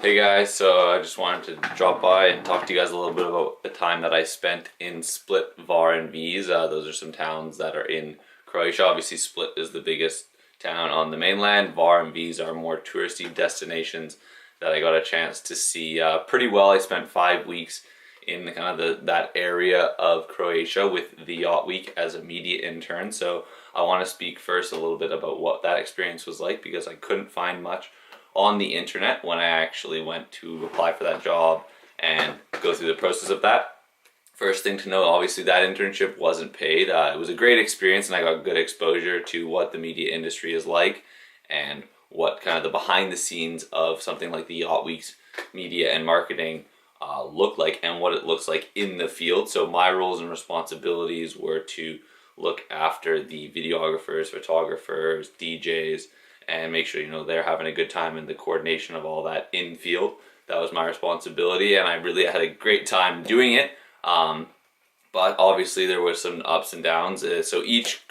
Hey guys, so I just wanted to drop by and talk to you guys a little bit about the time that I spent in Split, Hvar Vis. Those are some towns that are in Croatia. Obviously, Split is the biggest town on the mainland. Hvar and Vis are more touristy destinations that I got a chance to see pretty well. I spent 5 weeks in that area of Croatia with the Yacht Week as a media intern. So I want to speak first a little bit about what that experience was like because I couldn't find much on the internet when I actually went to apply for that job and go through the process of that. First thing to know, obviously that internship wasn't paid. It was a great experience and I got good exposure to what the media industry is like and what kind of the behind the scenes of something like the Yacht Week's media and marketing look like and what it looks like in the field. So my roles and responsibilities were to look after the videographers, photographers, DJs, and make sure they're having a good time in the coordination of all that in field. That was my responsibility, and I really had a great time doing it. But obviously, there was some ups and downs. So each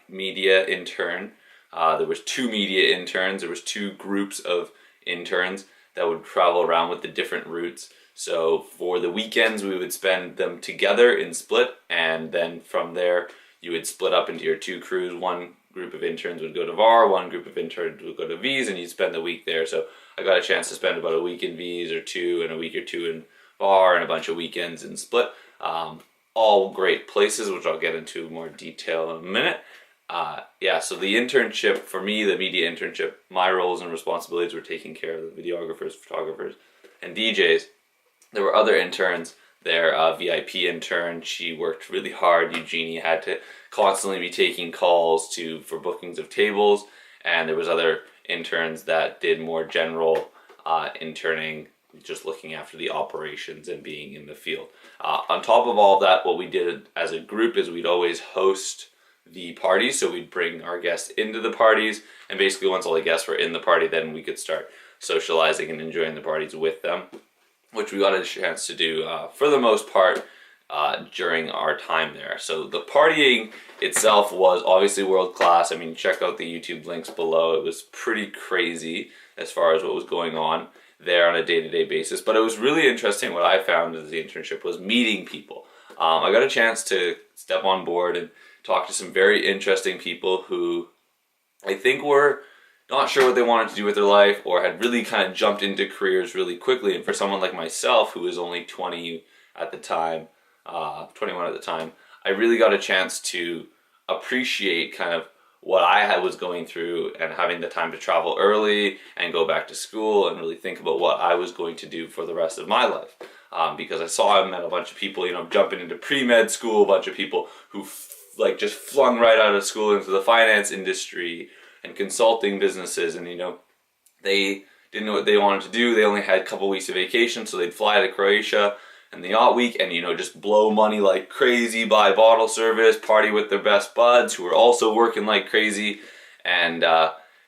media intern, there was two media interns. There was two groups of interns that would travel around with the different routes. So for the weekends, we would spend them together in Split, and then from there, you would split up into your two crews. One group of interns would go to Hvar, one group of interns would go to Vis, and you'd spend the week there. So I got a chance to spend about a week in Vis or two, and a week or two in Hvar, and a bunch of weekends in Split. All great places, which I'll get into more detail in a minute. So the internship, for me, the media internship, my roles and responsibilities were taking care of the videographers, photographers, and DJs. There were other interns there, VIP intern. She worked really hard. Eugenie had to constantly be taking calls for bookings of tables, and there was other interns that did more general interning, just looking after the operations and being in the field. On top of all of that, what we did as a group is we'd always host the parties. So we'd bring our guests into the parties, and basically once all the guests were in the party, then we could start socializing and enjoying the parties with them, which we got a chance to do for the most part during our time there. So the partying itself was obviously world class. I mean, check out the YouTube links below. It was pretty crazy as far as what was going on there on a day-to-day basis. But it was really interesting. What I found as the internship was meeting people. I got a chance to step on board and talk to some very interesting people who I think were not sure what they wanted to do with their life or had really kind of jumped into careers really quickly. And for someone like myself, who was only 20 at the time, 21 at the time, I really got a chance to appreciate kind of what I was going through and having the time to travel early and go back to school and really think about what I was going to do for the rest of my life. Because I met a bunch of people, jumping into pre-med school, a bunch of people who just flung right out of school into the finance industry and consulting businesses, and they didn't know what they wanted to do. They only had a couple weeks of vacation, so they'd fly to Croatia and the Yacht Week and just blow money like crazy, buy bottle service, party with their best buds who were also working like crazy. And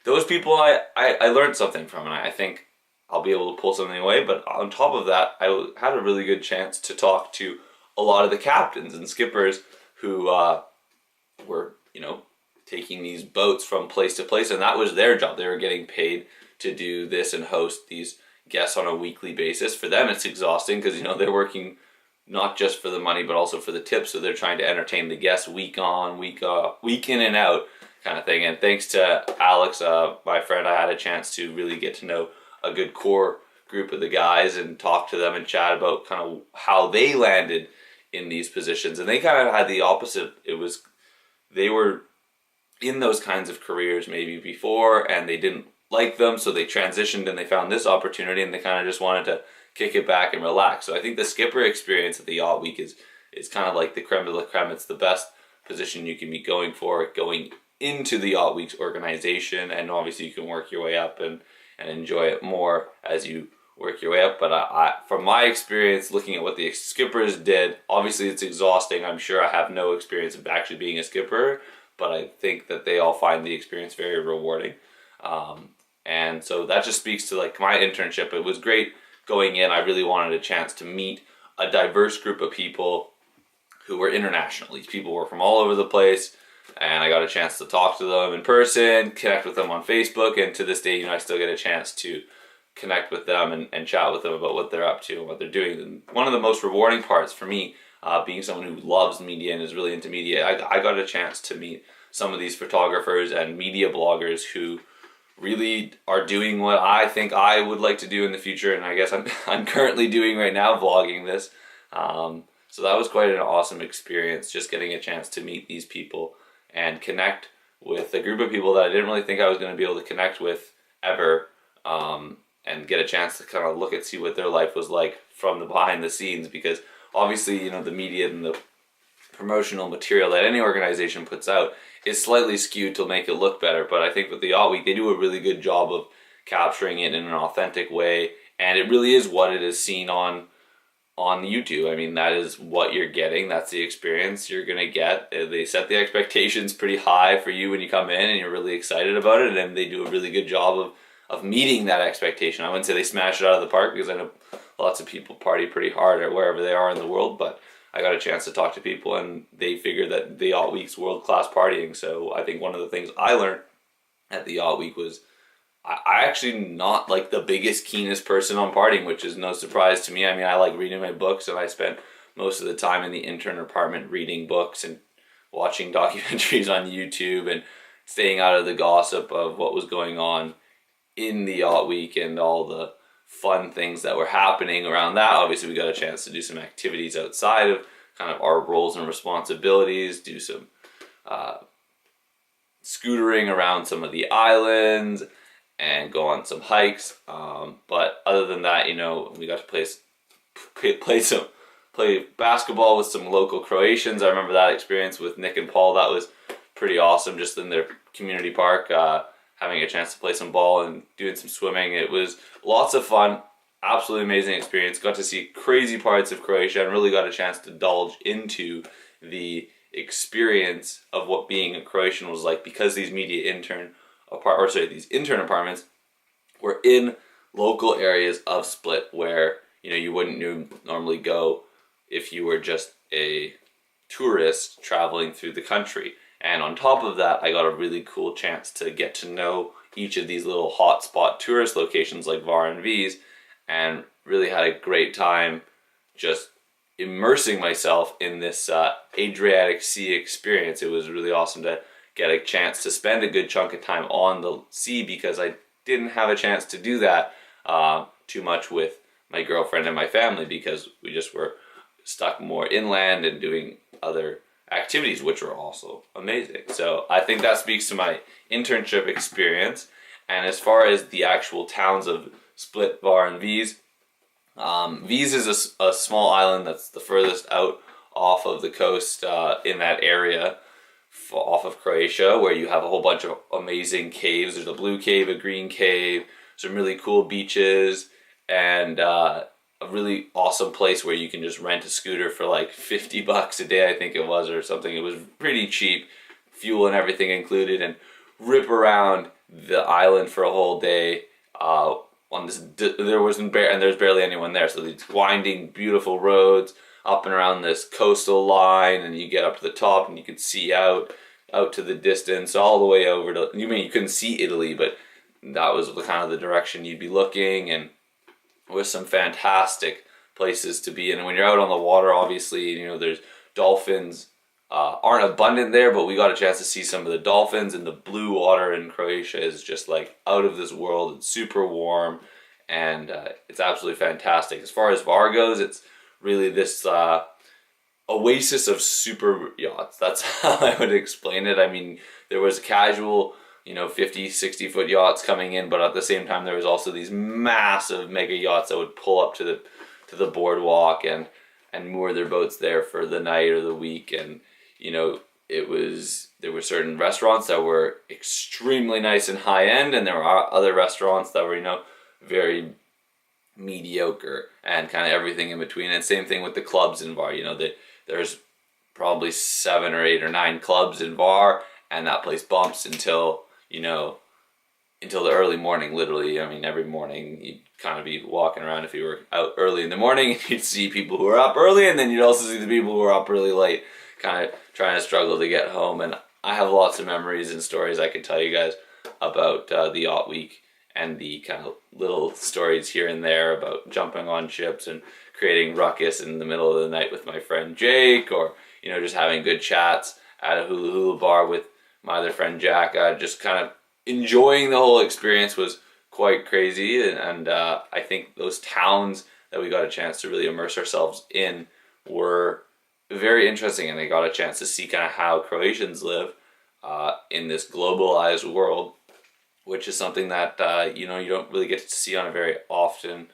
those people I learned something from, and I think I'll be able to pull something away. But on top of that, I had a really good chance to talk to a lot of the captains and skippers who were taking these boats from place to place, and that was their job. They were getting paid to do this and host these guests on a weekly basis. For them, it's exhausting because they're working not just for the money but also for the tips. So they're trying to entertain the guests week on, week off, week in and out, kind of thing. And thanks to Alex, my friend, I had a chance to really get to know a good core group of the guys and talk to them and chat about kind of how they landed in these positions. And they kind of had the opposite. They were in those kinds of careers maybe before and they didn't like them, so they transitioned and they found this opportunity and they kind of just wanted to kick it back and relax. So I think the skipper experience at the Yacht Week is kind of like the creme de la creme. It's the best position you can be going into the Yacht Week's organization, and obviously you can work your way up and enjoy it more as you work your way up. But from my experience looking at what the skippers did, obviously it's exhausting. I'm sure I have no experience of actually being a skipper, but I think that they all find the experience very rewarding. And so that just speaks to my internship. It was great going in. I really wanted a chance to meet a diverse group of people who were international. These people were from all over the place, and I got a chance to talk to them in person, connect with them on Facebook, and to this day, I still get a chance to connect with them and chat with them about what they're up to and what they're doing. And one of the most rewarding parts for me, being someone who loves media and is really into media, I got a chance to meet some of these photographers and media bloggers who really are doing what I think I would like to do in the future, and I guess I'm currently doing right now, vlogging this. So that was quite an awesome experience, just getting a chance to meet these people and connect with a group of people that I didn't really think I was going to be able to connect with ever, and get a chance to kind of look and see what their life was like from the behind the scenes, because obviously, you know, the media and the promotional material that any organization puts out is slightly skewed to make it look better, but I think with the Yacht Week, they do a really good job of capturing it in an authentic way, and it really is what it is seen on YouTube. I mean, that is what you're getting. That's the experience you're gonna get. They set the expectations pretty high for you when you come in, and you're really excited about it, and they do a really good job of meeting that expectation. I wouldn't say they smash it out of the park, because I know lots of people party pretty hard or wherever they are in the world, but I got a chance to talk to people, and they figured that the Yacht Week's world-class partying. So I think one of the things I learned at the Yacht Week was I actually not like the biggest, keenest person on partying, which is no surprise to me. I mean, I like reading my books, and I spent most of the time in the intern apartment reading books and watching documentaries on YouTube and staying out of the gossip of what was going on in the Yacht Week and all the fun things that were happening around that. Obviously, we got a chance to do some activities outside of kind of our roles and responsibilities, do some scootering around some of the islands and go on some hikes. But other than that, you know, we got to play basketball with some local Croatians. I remember that experience with Nick and Paul. That was pretty awesome, just in their community park, having a chance to play some ball and doing some swimming. It was lots of fun, absolutely amazing experience. Got to see crazy parts of Croatia and really got a chance to indulge into the experience of what being a Croatian was like, because these these intern apartments were in local areas of Split where, you know, you wouldn't normally go if you were just a tourist traveling through the country. And on top of that, I got a really cool chance to get to know each of these little hotspot tourist locations like Hvar Vis, and really had a great time just immersing myself in this Adriatic Sea experience. It was really awesome to get a chance to spend a good chunk of time on the sea, because I didn't have a chance to do that too much with my girlfriend and my family, because we just were stuck more inland and doing other activities, which were also amazing. So I think that speaks to my internship experience. And as far as the actual towns of Split, Hvar, and Vis, Vis is a small island that's the furthest out off of the coast in that area, off of Croatia, where you have a whole bunch of amazing caves. There's a blue cave, a green cave, some really cool beaches, and a really awesome place where you can just rent a scooter for like $50 a day, I think it was, or something. It was pretty cheap, fuel and everything included, and rip around the island for a whole day. On this, there's barely anyone there, so these winding, beautiful roads up and around this coastal line, and you get up to the top and you could see out to the distance, all the way over to, you couldn't see Italy, but that was the kind of the direction you'd be looking, and with some fantastic places to be in. And when you're out on the water, obviously, you know, there's dolphins aren't abundant there, but we got a chance to see some of the dolphins, and the blue water in Croatia is just like out of this world. It's super warm, and it's absolutely fantastic. As far as Hvar goes, it's really this oasis of super yachts. That's how I would explain it. I mean, there was casual, 50, 60 foot yachts coming in, but at the same time there was also these massive mega yachts that would pull up to the boardwalk and moor their boats there for the night or the week. And there were certain restaurants that were extremely nice and high end, and there were other restaurants that were very mediocre and kind of everything in between. And same thing with the clubs in Hvar. There's probably 7 or 8 or 9 clubs in Hvar, and that place bumps until the early morning, literally. I mean, every morning you'd kind of be walking around, if you were out early in the morning, and you'd see people who were up early, and then you'd also see the people who were up really late, kind of trying to struggle to get home. And I have lots of memories and stories I could tell you guys about the Yacht Week and the kind of little stories here and there about jumping on ships and creating ruckus in the middle of the night with my friend Jake, or just having good chats at a hula hula bar with my other friend Jack. Just kind of enjoying the whole experience was quite crazy, and I think those towns that we got a chance to really immerse ourselves in were very interesting, and they got a chance to see kind of how Croatians live in this globalized world, which is something that you don't really get to see on a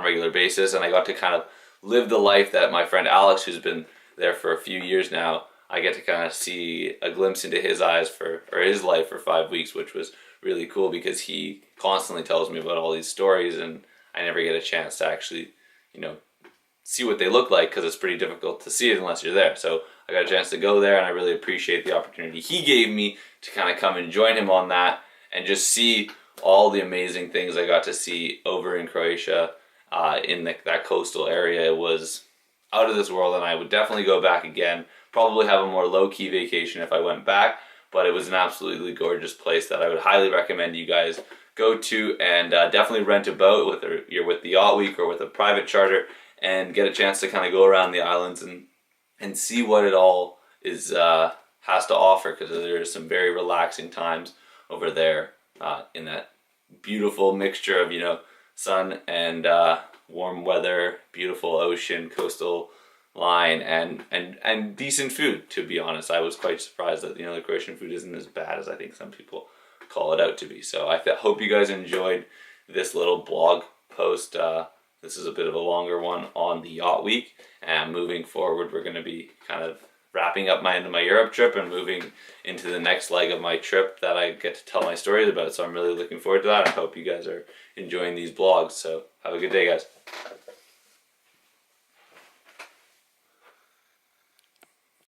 regular basis. And I got to kind of live the life that my friend Alex, who's been there for a few years now, I get to kind of see a glimpse into his eyes or his life for 5 weeks, which was really cool because he constantly tells me about all these stories, and I never get a chance to actually, see what they look like, because it's pretty difficult to see it unless you're there. So I got a chance to go there, and I really appreciate the opportunity he gave me to kind of come and join him on that and just see all the amazing things I got to see over in Croatia, in that coastal area. It was out of this world, and I would definitely go back again. Probably have a more low-key vacation if I went back, but it was an absolutely gorgeous place that I would highly recommend you guys go to, and definitely rent a boat, whether you're with the Yacht Week or with a private charter, and get a chance to kind of go around the islands and see what it all is has to offer, because there's some very relaxing times over there in that beautiful mixture of sun and warm weather, beautiful ocean, coastal line, and decent food. To be honest, I was quite surprised that the Croatian food isn't as bad as I think some people call it out to be. So I hope you guys enjoyed this little blog post. This is a bit of a longer one on the Yacht Week, and moving forward we're going to be kind of wrapping up my Europe trip and moving into the next leg of my trip that I get to tell my stories about. So I'm really looking forward to that. I hope you guys are enjoying these blogs. So have a good day, guys.